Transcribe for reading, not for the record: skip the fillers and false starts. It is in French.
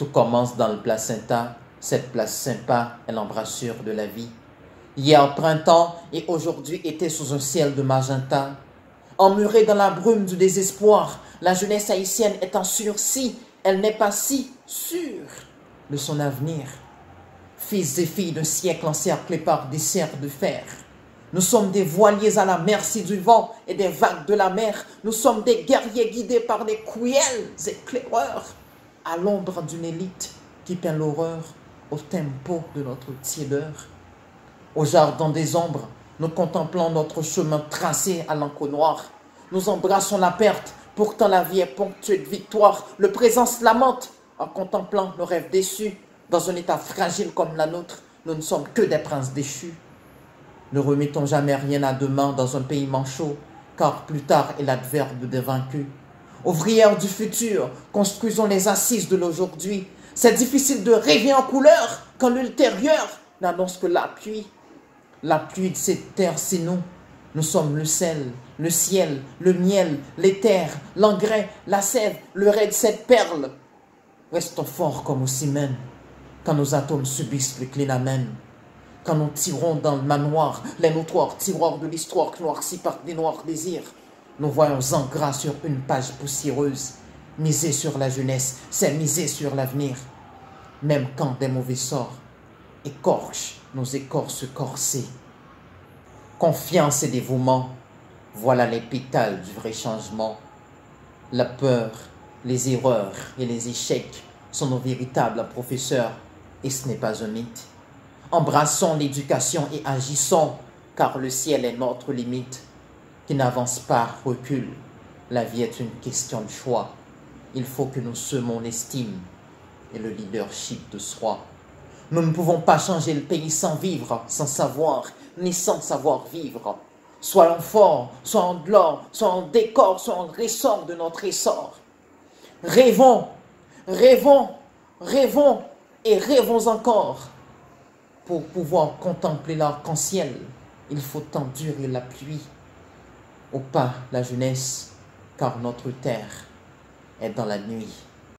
Tout commence dans le placenta. Cette placenta est l'embrasure de la vie. Hier printemps et aujourd'hui été sous un ciel de magenta. Emmurée dans la brume du désespoir, la jeunesse haïtienne est en sursis. Elle n'est pas si sûre de son avenir. Fils et filles d'un siècle encerclés par des serres de fer. Nous sommes des voiliers à la merci du vent et des vagues de la mer. Nous sommes des guerriers guidés par des cruels éclaireurs, à l'ombre d'une élite qui peint l'horreur au tempo de notre tiédeur. Au jardin des ombres, nous contemplons notre chemin tracé à l'encre noire. Nous embrassons la perte, pourtant la vie est ponctuée de victoire. Le présent se lamente en contemplant nos rêves déçus. Dans un état fragile comme la nôtre, nous ne sommes que des princes déchus. Ne remettons jamais rien à demain dans un pays manchot, car plus tard est l'adverbe des vaincus. Ouvrières du futur, construisons les assises de l'aujourd'hui. C'est difficile de rêver en couleur quand l'ultérieur n'annonce que la pluie. La pluie de cette terre, c'est nous. Nous sommes le sel, le ciel, le miel, l'éther, l'engrais, la sève, le rai de cette perle. Restons forts comme au cimène, quand nos atomes subissent le clinamen. Quand nous tirons dans le manoir, les notoires tiroirs de l'histoire noircis par des noirs désirs, nous voyons en gras sur une page poussiéreuse. Miser sur la jeunesse, c'est miser sur l'avenir. Même quand des mauvais sorts écorchent nos écorces corsées. Confiance et dévouement, voilà les pétales du vrai changement. La peur, les erreurs et les échecs sont nos véritables professeurs, et ce n'est pas un mythe. Embrassons l'éducation et agissons, car le ciel est notre limite. Qui n'avance pas, recule. La vie est une question de choix. Il faut que nous semons l'estime et le leadership de soi. Nous ne pouvons pas changer le pays sans vivre, sans savoir, ni sans savoir vivre. Soyons forts, soit en glore, soit en décor, soit en ressort de notre essor. Rêvons, rêvons, rêvons et rêvons encore. Pour pouvoir contempler l'arc-en-ciel, il faut endurer la pluie. Au pas la jeunesse, car notre terre est dans la nuit.